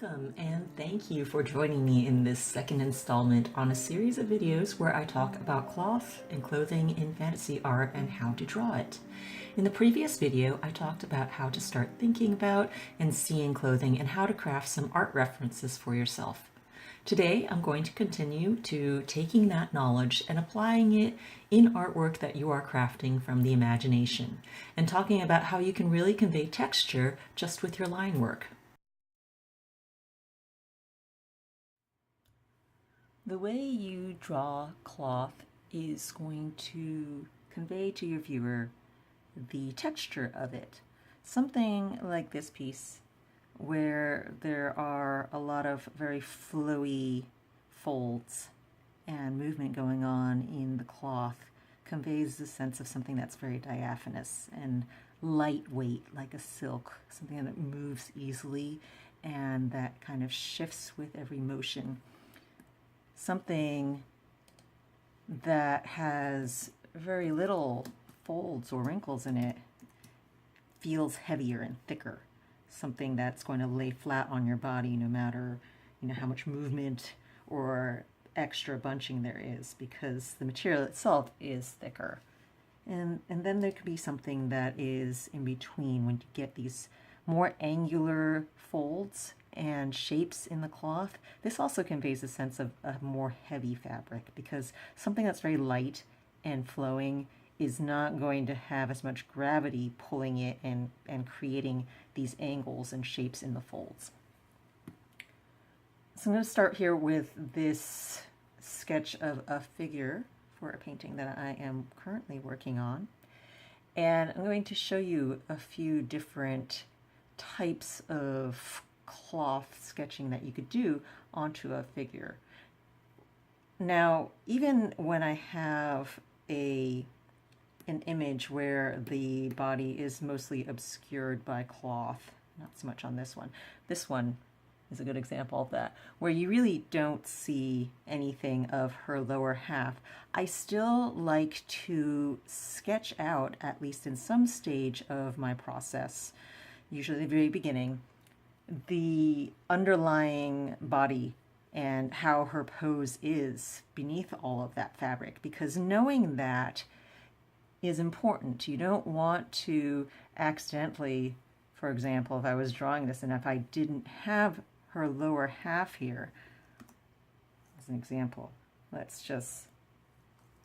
Welcome and thank you for joining me in this second installment on a series of videos where I talk about cloth and clothing in fantasy art and how to draw it. In the previous video, I talked about how to start thinking about and seeing clothing and how to craft some art references for yourself. Today, I'm going to continue to taking that knowledge and applying it in artwork that you are crafting from the imagination and talking about how you can really convey texture just with your line work. The way you draw cloth is going to convey to your viewer the texture of it. Something like this piece, where there are a lot of very flowy folds and movement going on in the cloth, conveys the sense of something that's very diaphanous and lightweight, like a silk, something that moves easily and that kind of shifts with every motion. Something that has very little folds or wrinkles in it feels heavier and thicker. Something that's going to lay flat on your body no matter how much movement or extra bunching there is, because the material itself is thicker. And then there could be something that is in between when you get these more angular folds and shapes in the cloth. This also conveys a sense of a more heavy fabric, because something that's very light and flowing is not going to have as much gravity pulling it and creating these angles and shapes in the folds. So I'm going to start here with this sketch of a figure for a painting that I am currently working on. And I'm going to show you a few different types of cloth sketching that you could do onto a figure. Now, even when I have an image where the body is mostly obscured by cloth, not so much on this one. This one is a good example of that, where you really don't see anything of her lower half. I still like to sketch out, at least in some stage of my process, usually the very beginning, the underlying body and how her pose is beneath all of that fabric, because knowing that is important. You don't want to accidentally, for example, if I was drawing this and if I didn't have her lower half here, as an example, let's just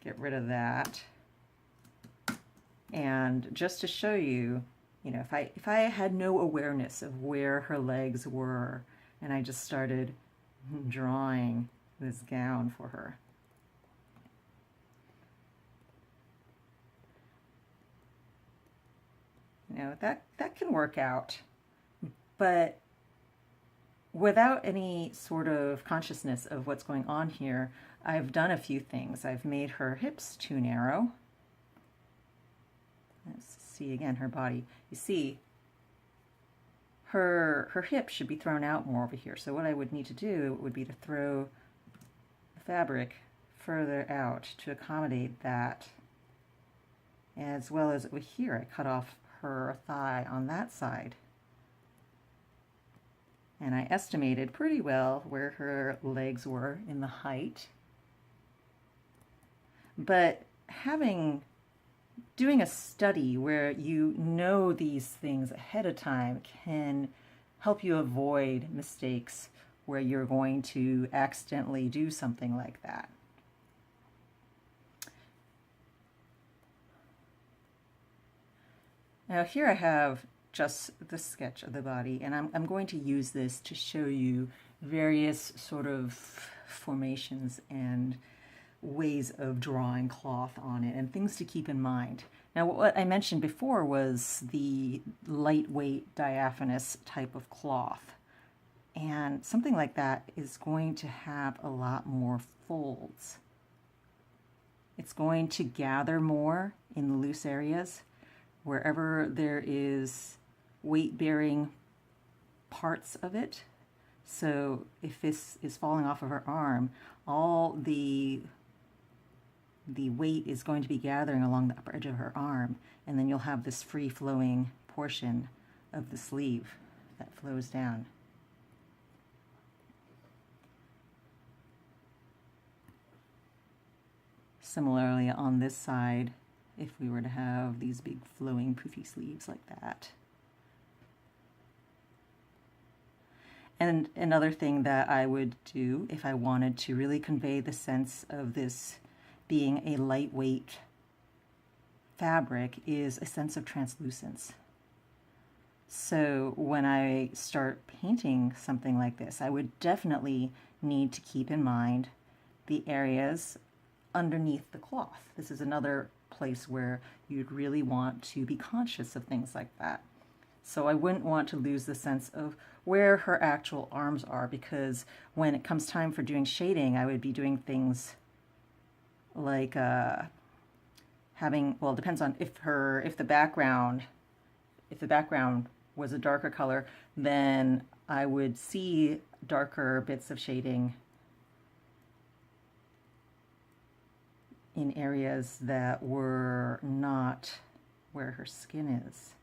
get rid of that. And just to show you, if I had no awareness of where her legs were and I just started drawing this gown for her, that can work out. But without any sort of consciousness of what's going on here, I've done a few things. I've made her hips too narrow. Let's see again her body. You see, her hips should be thrown out more over here. So what I would need to do would be to throw the fabric further out to accommodate that. As well as over here, I cut off her thigh on that side. And I estimated pretty well where her legs were in the height. But doing a study where you know these things ahead of time can help you avoid mistakes where you're going to accidentally do something like that. Now here I have just the sketch of the body, and I'm going to use this to show you various sort of formations and ways of drawing cloth on it and things to keep in mind. Now, what I mentioned before was the lightweight diaphanous type of cloth, and something like that is going to have a lot more folds. It's going to gather more in the loose areas. Wherever there is weight-bearing parts of it. So if this is falling off of her arm, all the weight is going to be gathering along the upper edge of her arm, and then you'll have this free-flowing portion of the sleeve that flows down. Similarly on this side, if we were to have these big flowing poofy sleeves like that. And another thing that I would do if I wanted to really convey the sense of this being a lightweight fabric is a sense of translucence. So when I start painting something like this, I would definitely need to keep in mind the areas underneath the cloth. This is another place where you'd really want to be conscious of things like that. So I wouldn't want to lose the sense of where her actual arms are, because when it comes time for doing shading, I would be doing things like having, well, it depends on if the background was a darker color, then I would see darker bits of shading in areas that were not where her skin is.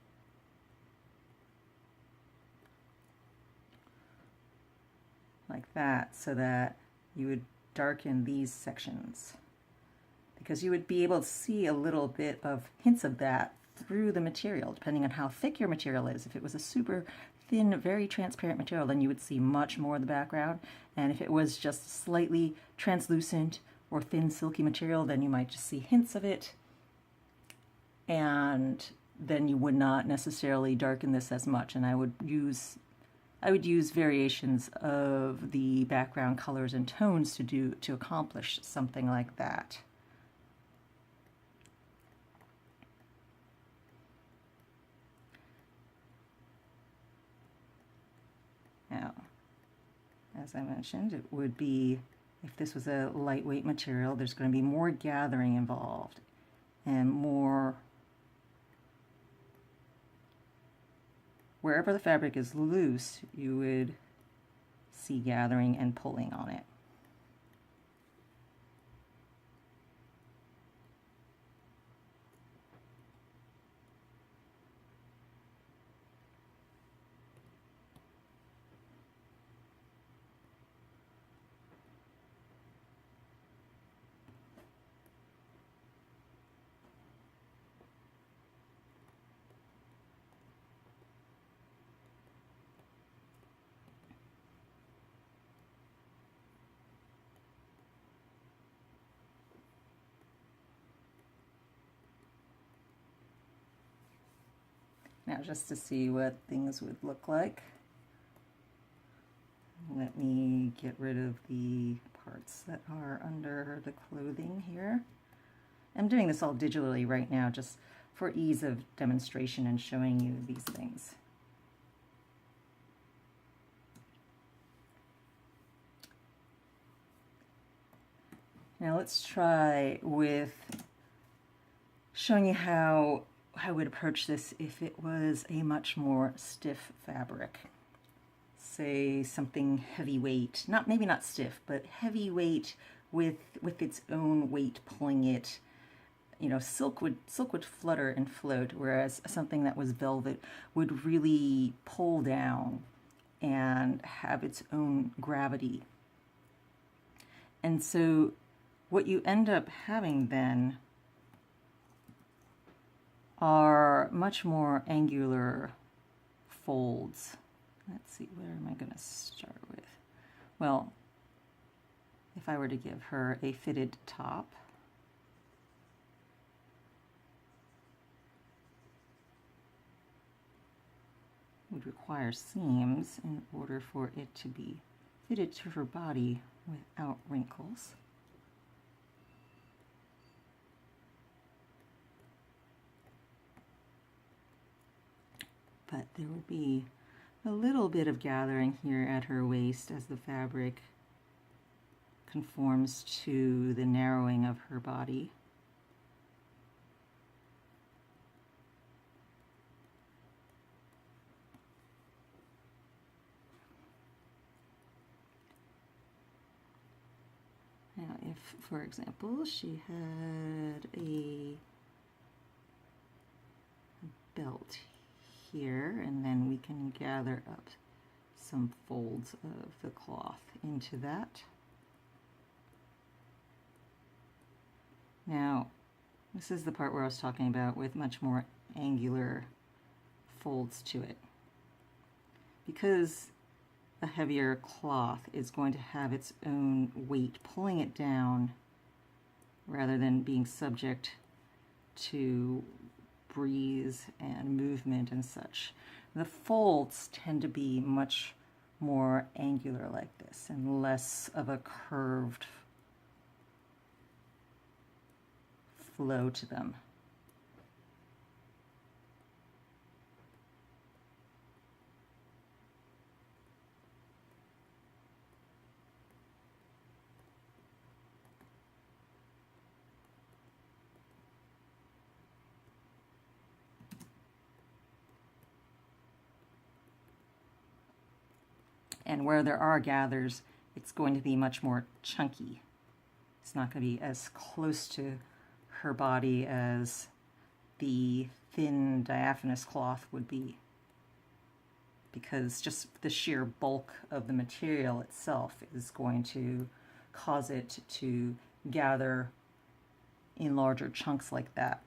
Like that, so that you would darken these sections, because you would be able to see a little bit of hints of that through the material, depending on how thick your material is. If it was a super thin, very transparent material, then you would see much more of the background. And if it was just slightly translucent or thin, silky material, then you might just see hints of it. And then you would not necessarily darken this as much. And I would use variations of the background colors and tones to accomplish something like that. Now, as I mentioned, it would be, if this was a lightweight material, there's going to be more gathering involved and more, wherever the fabric is loose, you would see gathering and pulling on it. Now, just to see what things would look like, let me get rid of the parts that are under the clothing here. I'm doing this all digitally right now, just for ease of demonstration and showing you these things. Now let's try with showing you how I would approach this if it was a much more stiff fabric. Say something heavyweight, maybe not stiff, but heavyweight with its own weight pulling it. You know, silk would flutter and float, whereas something that was velvet would really pull down and have its own gravity. And so what you end up having then are much more angular folds. Let's see, where am I going to start with? Well, if I were to give her a fitted top, would require seams in order for it to be fitted to her body without wrinkles. But there would be a little bit of gathering here at her waist as the fabric conforms to the narrowing of her body. Now, if, for example, she had a belt here, and then we can gather up some folds of the cloth into that. Now, this is the part where I was talking about with much more angular folds to it. Because a heavier cloth is going to have its own weight pulling it down rather than being subject to breeze and movement and such. The folds tend to be much more angular like this and less of a curved flow to them. And where there are gathers, it's going to be much more chunky. It's not going to be as close to her body as the thin diaphanous cloth would be, because just the sheer bulk of the material itself is going to cause it to gather in larger chunks like that.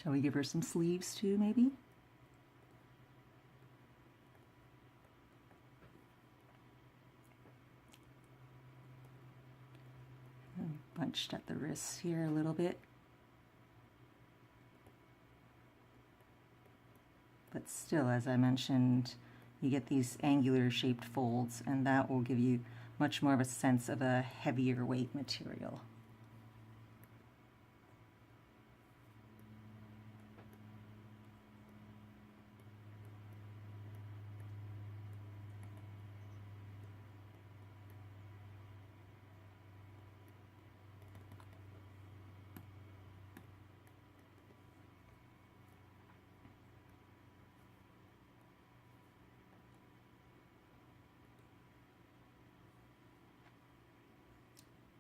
Shall we give her some sleeves too, maybe? Bunched at the wrists here a little bit. But still, as I mentioned, you get these angular shaped folds, and that will give you much more of a sense of a heavier weight material.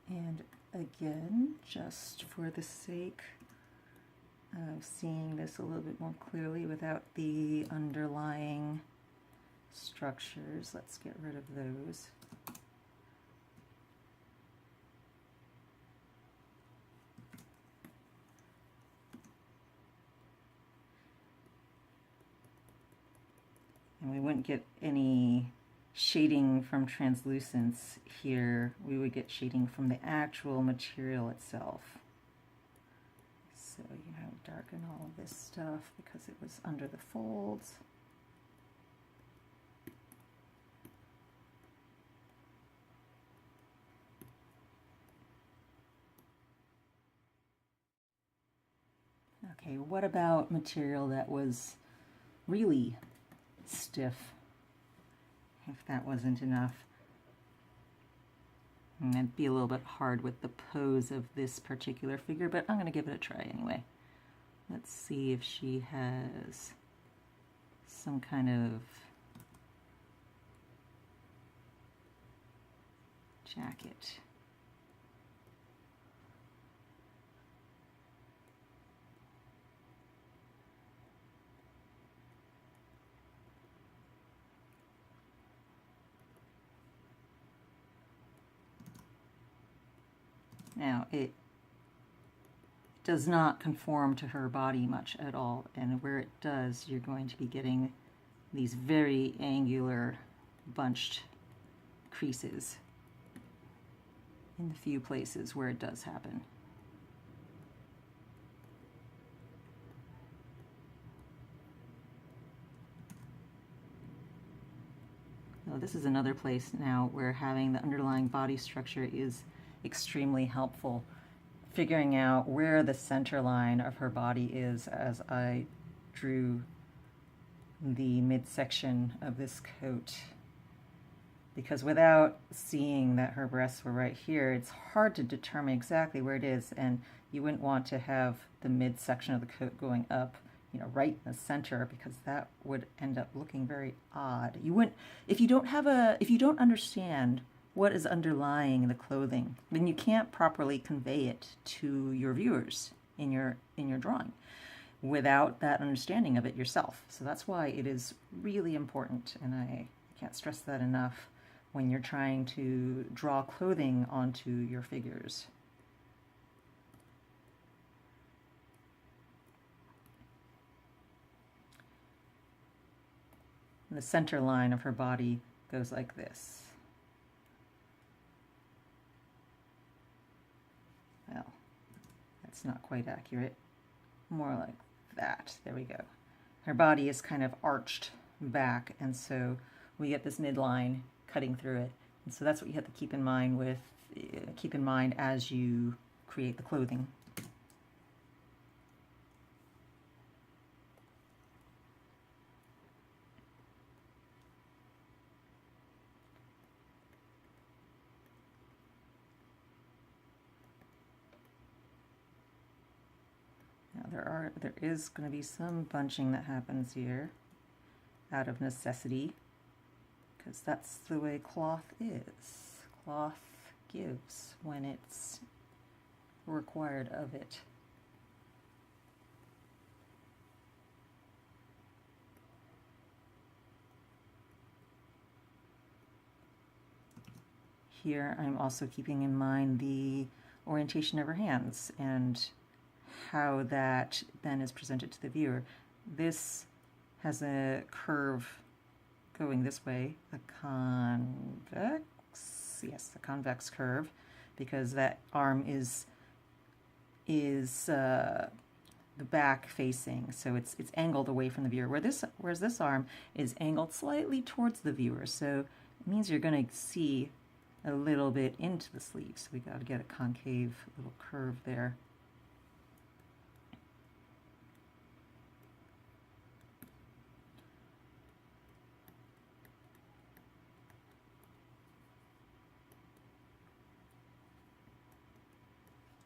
And again, just for the sake of seeing this a little bit more clearly without the underlying structures, let's get rid of those. And we wouldn't get any shading from translucence here. We would get shading from the actual material itself. So you know, darken all of this stuff because it was under the folds. Okay, what about material that was really stiff? If that wasn't enough. And it'd be a little bit hard with the pose of this particular figure, but I'm going to give it a try anyway. Let's see if she has some kind of jacket. Now, it does not conform to her body much at all, and where it does, you're going to be getting these very angular, bunched creases in the few places where it does happen. Now, this is another place now where having the underlying body structure is extremely helpful, figuring out where the center line of her body is as I drew the midsection of this coat. Because without seeing that her breasts were right here, it's hard to determine exactly where it is, and you wouldn't want to have the midsection of the coat going up, you know, right in the center, because that would end up looking very odd. You wouldn't, if you don't understand what is underlying the clothing, then you can't properly convey it to your viewers in your drawing. without that understanding of it yourself. So that's why it is really important, and I can't stress that enough when you're trying to draw clothing onto your figures. The center line of her body goes like this. Well, that's not quite accurate. More like that. There we go. Her body is kind of arched back, and so we get this midline cutting through it. And so that's what you have to keep in mind as you create the clothing. There is going to be some bunching that happens here out of necessity, because that's the way cloth is. Cloth gives when it's required of it. Here I'm also keeping in mind the orientation of her hands and how that then is presented to the viewer. This has a curve going this way, a convex curve, because that arm is the back facing, so it's angled away from the viewer, whereas this arm is angled slightly towards the viewer, so it means you're going to see a little bit into the sleeve, so we got to get a concave little curve there.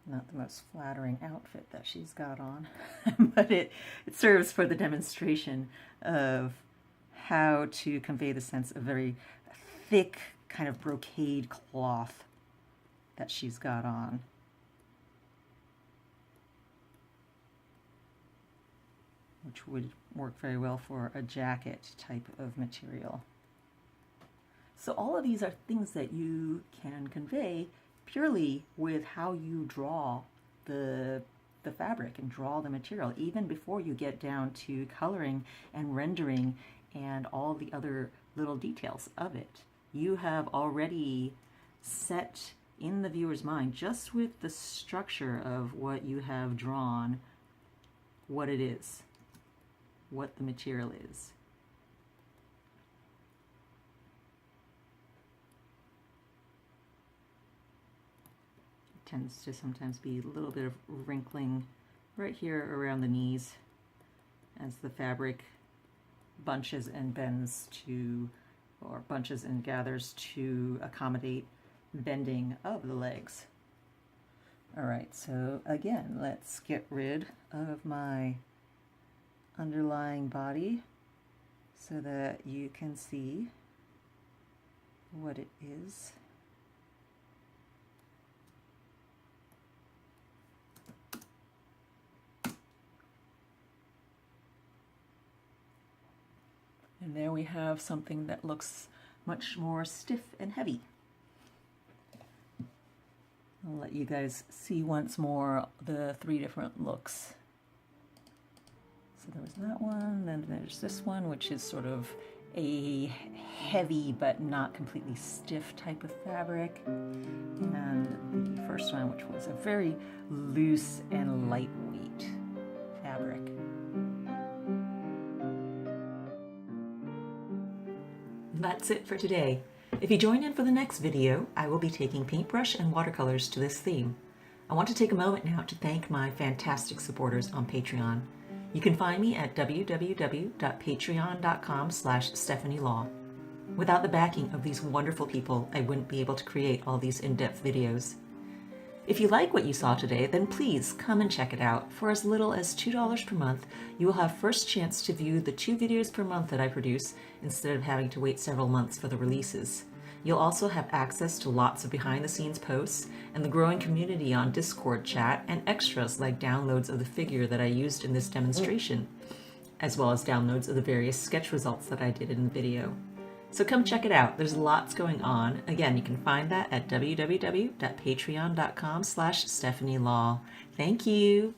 Not the most flattering outfit that she's got on, but it serves for the demonstration of how to convey the sense of very thick kind of brocade cloth that she's got on. Which would work very well for a jacket type of material. So all of these are things that you can convey purely with how you draw the fabric and draw the material, even before you get down to coloring and rendering and all the other little details of it. You have already set in the viewer's mind, just with the structure of what you have drawn, what it is, what the material is. Tends to sometimes be a little bit of wrinkling right here around the knees as the fabric bunches and bends to, or bunches and gathers to accommodate bending of the legs. All right, so again, let's get rid of my underlying body so that you can see what it is. And there we have something that looks much more stiff and heavy. I'll let you guys see once more the three different looks. So there was that one, then there's this one, which is sort of a heavy but not completely stiff type of fabric. And the first one, which was a very loose and lightweight fabric. That's it for today. If you join in for the next video, I will be taking paintbrush and watercolors to this theme. I want to take a moment now to thank my fantastic supporters on Patreon. You can find me at www.patreon.com/StephanieLaw. Without the backing of these wonderful people, I wouldn't be able to create all these in-depth videos. If you like what you saw today, then please come and check it out. For as little as $2 per month, you will have first chance to view the 2 videos per month that I produce instead of having to wait several months for the releases. You'll also have access to lots of behind-the-scenes posts and the growing community on Discord chat and extras like downloads of the figure that I used in this demonstration, as well as downloads of the various sketch results that I did in the video. So come check it out. There's lots going on. Again, you can find that at www.patreon.com/StephanieLaw. Thank you.